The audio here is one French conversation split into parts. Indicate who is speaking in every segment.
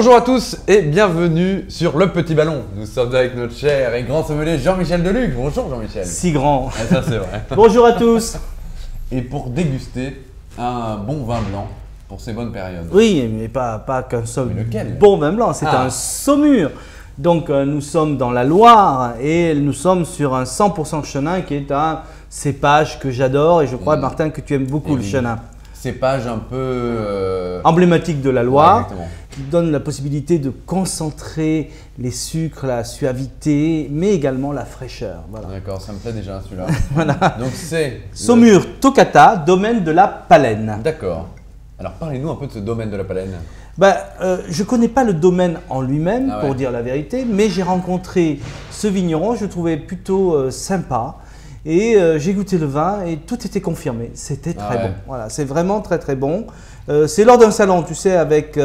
Speaker 1: Bonjour à tous et bienvenue sur Le Petit Ballon. Nous sommes avec notre cher et grand sommelier Jean-Michel Deluc. Bonjour Jean-Michel.
Speaker 2: Si grand.
Speaker 1: Ah, ça c'est vrai.
Speaker 2: Bonjour à tous.
Speaker 1: Et pour déguster un bon vin blanc pour ces bonnes périodes.
Speaker 2: Oui, mais pas qu'un seul
Speaker 1: Mais lequel?
Speaker 2: bon vin blanc, c'est un Saumur. Donc nous sommes dans la Loire et nous sommes sur un 100% chenin qui est un cépage que j'adore et je crois Martin que tu aimes beaucoup le chenin.
Speaker 1: Cépage un peu…
Speaker 2: Emblématique de la Loire,
Speaker 1: Ouais,
Speaker 2: qui donne la possibilité de concentrer les sucres, la suavité, mais également la fraîcheur. Voilà.
Speaker 1: D'accord, ça me plaît déjà celui-là.
Speaker 2: Voilà.
Speaker 1: Donc c'est…
Speaker 2: Saumur Toccata, domaine de la Palaine.
Speaker 1: D'accord. Alors parlez-nous un peu de ce domaine de la Palaine.
Speaker 2: Je ne connais pas le domaine en lui-même,
Speaker 1: Ah ouais.
Speaker 2: pour dire la vérité, mais j'ai rencontré ce vigneron, je le trouvais plutôt sympa. Et j'ai goûté le vin et tout était confirmé. C'était très bon. Voilà, c'est vraiment très très bon. C'est lors d'un salon, tu sais, avec…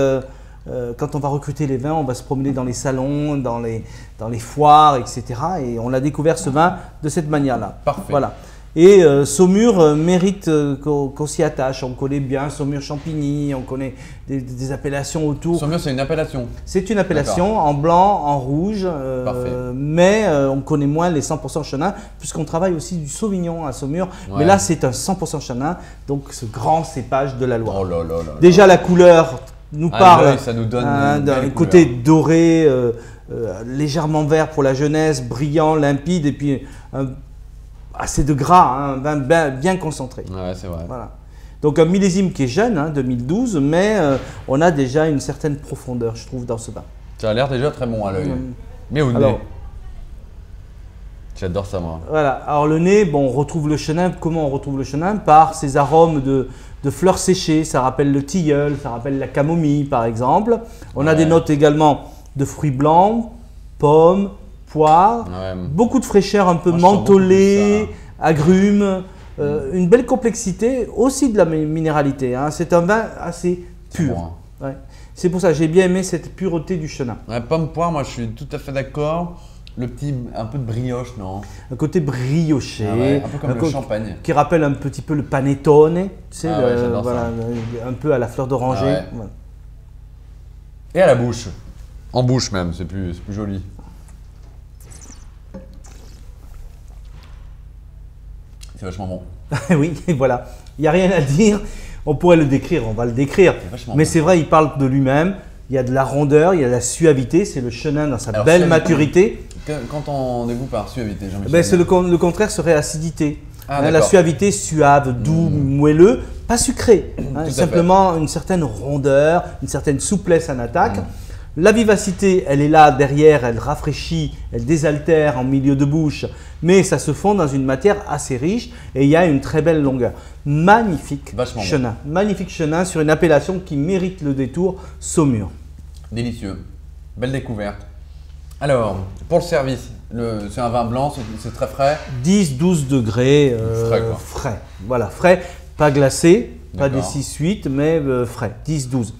Speaker 2: quand on va recruter les vins, on va se promener dans les salons, dans les foires, etc. Et on a découvert ce vin de cette manière-là.
Speaker 1: Parfait.
Speaker 2: Voilà. Et Saumur mérite qu'on s'y attache. On connaît bien Saumur Champigny, on connaît des appellations autour.
Speaker 1: Saumur, c'est une appellation.
Speaker 2: C'est une appellation en blanc, en rouge,
Speaker 1: Parfait.
Speaker 2: mais on connaît moins les 100% chenin puisqu'on travaille aussi du Sauvignon à Saumur.
Speaker 1: Ouais.
Speaker 2: Mais là, c'est un 100% chenin, donc ce grand cépage de la Loire.
Speaker 1: Oh là là là là.
Speaker 2: Déjà, la couleur nous
Speaker 1: Ah,
Speaker 2: parle
Speaker 1: l'œil, ça nous donne une
Speaker 2: d'un
Speaker 1: belle
Speaker 2: côté
Speaker 1: couleur.
Speaker 2: doré, légèrement vert pour la jeunesse, brillant, limpide, et puis assez de gras, un vin bien concentré.
Speaker 1: Ouais, c'est vrai.
Speaker 2: Voilà. Donc un millésime qui est jeune, 2012, mais on a déjà une certaine profondeur, je trouve, dans ce vin.
Speaker 1: Ça a l'air déjà très bon à l'œil. Mais au nez.
Speaker 2: Alors,
Speaker 1: J'adore ça moi.
Speaker 2: voilà. Alors le nez, bon, on retrouve le chenin. Comment on retrouve le chenin? Par ces arômes de fleurs séchées. Ça rappelle le tilleul, ça rappelle la camomille, par exemple. On a des notes également de fruits blancs, pommes, poires.
Speaker 1: Ouais.
Speaker 2: Beaucoup de fraîcheur, un peu
Speaker 1: Moi, je sens
Speaker 2: mentholée,
Speaker 1: beaucoup
Speaker 2: agrumes. Une belle complexité, aussi de la minéralité. C'est un vin assez pur.
Speaker 1: Bon, hein.
Speaker 2: Ouais. C'est pour ça que j'ai bien aimé cette pureté du chenin.
Speaker 1: Ouais, pomme poire, moi je suis tout à fait d'accord. Le petit, un peu de brioche, non?
Speaker 2: Un côté brioché,
Speaker 1: Ah ouais, un peu comme le champagne.
Speaker 2: qui rappelle un petit peu le panettone, tu sais,
Speaker 1: Ah ouais, j'adore
Speaker 2: voilà,
Speaker 1: ça.
Speaker 2: un peu à la fleur d'oranger.
Speaker 1: Ah ouais.
Speaker 2: Voilà.
Speaker 1: Et à la bouche. En bouche même, c'est plus joli. C'est vachement bon.
Speaker 2: Oui, voilà. Il n'y a rien à dire. On pourrait le décrire, on va le décrire.
Speaker 1: vachement
Speaker 2: Mais
Speaker 1: bon.
Speaker 2: c'est vrai, il parle de lui-même. Il y a de la rondeur, il y a de la suavité. C'est le chenin dans sa
Speaker 1: Alors,
Speaker 2: belle
Speaker 1: suavité.
Speaker 2: maturité.
Speaker 1: Quand on découpe par suavité, Jean-Michel.
Speaker 2: Ben, le contraire serait acidité.
Speaker 1: Ah,
Speaker 2: La
Speaker 1: d'accord.
Speaker 2: suavité, suave, doux, moelleux, pas sucré.
Speaker 1: à fait.
Speaker 2: Simplement une certaine rondeur, une certaine souplesse en attaque. La vivacité, elle est là derrière, elle rafraîchit, elle désaltère en milieu de bouche, mais ça se fond dans une matière assez riche et il y a une très belle longueur. Magnifique
Speaker 1: Vachement
Speaker 2: chenin. Magnifique chenin sur une appellation qui mérite le détour, Saumur.
Speaker 1: Délicieux. Belle découverte. Alors, pour le service, c'est un vin blanc, c'est très frais.
Speaker 2: 10-12 degrés
Speaker 1: Frais, quoi.
Speaker 2: frais. Voilà, frais, pas glacé, pas des
Speaker 1: D'accord.
Speaker 2: 6-8, mais frais, 10-12.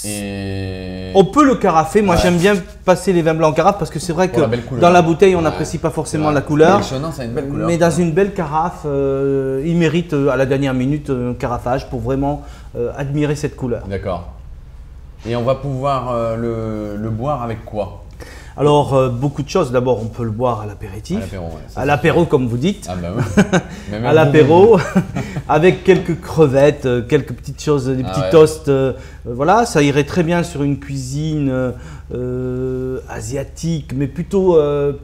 Speaker 1: Et…
Speaker 2: On peut le carafer. Moi,
Speaker 1: Ouais.
Speaker 2: j'aime bien passer les vins blancs en carafe parce que c'est vrai que
Speaker 1: Pour la belle couleur.
Speaker 2: dans la bouteille, on
Speaker 1: Ouais.
Speaker 2: n'apprécie pas forcément
Speaker 1: Ouais.
Speaker 2: la couleur.
Speaker 1: Le chenin, ça a une belle couleur.
Speaker 2: Mais dans une belle carafe, il mérite à la dernière minute un carafage pour vraiment admirer cette couleur.
Speaker 1: D'accord. Et on va pouvoir le boire avec quoi?
Speaker 2: Alors, beaucoup de choses. D'abord, on peut le boire à l'apéritif.
Speaker 1: À l'apéro, ouais, ça,
Speaker 2: À l'apéro, comme vous dites.
Speaker 1: Ah bah oui. Mais même
Speaker 2: À
Speaker 1: bon
Speaker 2: l'apéro, avec quelques crevettes, quelques petites choses, des petits
Speaker 1: ouais.
Speaker 2: toasts. Voilà, ça irait très bien sur une cuisine asiatique, mais plutôt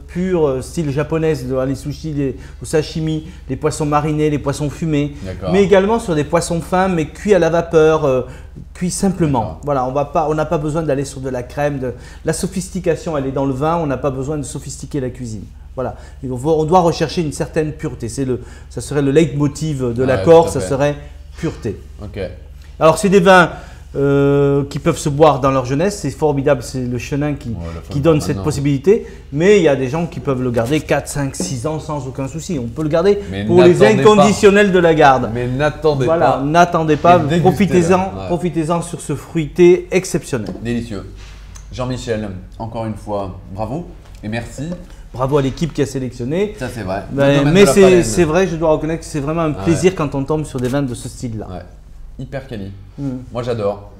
Speaker 2: pure, style japonaise, les sushis, les sashimi, les poissons marinés, les poissons fumés.
Speaker 1: D'accord.
Speaker 2: Mais également sur des poissons fins, mais cuits à la vapeur, cuits simplement.
Speaker 1: D'accord.
Speaker 2: Voilà, on n'a pas besoin d'aller sur de la crème. La sophistication, elle est dans le vin, on n'a pas besoin de sophistiquer la cuisine. Voilà, on doit rechercher une certaine pureté. Ça serait le leitmotiv de
Speaker 1: Ouais,
Speaker 2: l'accord,
Speaker 1: tout à
Speaker 2: ça
Speaker 1: fait.
Speaker 2: serait pureté.
Speaker 1: Ok.
Speaker 2: Alors, c'est des vins qui peuvent se boire dans leur jeunesse, c'est formidable, c'est le chenin qui donne cette
Speaker 1: maintenant.
Speaker 2: possibilité. Mais il y a des gens qui peuvent le garder 4, 5, 6 ans sans aucun souci. On peut le garder
Speaker 1: Mais
Speaker 2: pour les
Speaker 1: n'attendez
Speaker 2: inconditionnels de la garde.
Speaker 1: Mais n'attendez
Speaker 2: Voilà,
Speaker 1: pas.
Speaker 2: n'attendez pas,
Speaker 1: Et dégustez-le. Ouais.
Speaker 2: profitez-en sur ce fruité exceptionnel.
Speaker 1: Délicieux. Jean-Michel, encore une fois, bravo et merci.
Speaker 2: Bravo à l'équipe qui a sélectionné.
Speaker 1: Ça c'est vrai.
Speaker 2: Ben,
Speaker 1: Le domaine
Speaker 2: mais
Speaker 1: de la Palaine.
Speaker 2: c'est vrai, je dois reconnaître que c'est vraiment un plaisir quand on tombe sur des vins de ce style-là.
Speaker 1: Ouais. Hyper quali. Moi j'adore.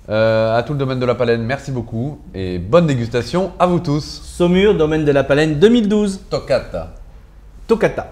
Speaker 1: À tout le domaine de la Palaine, merci beaucoup et bonne dégustation à vous tous.
Speaker 2: Saumur, domaine de la Palaine 2012.
Speaker 1: Toccata.
Speaker 2: Toccata.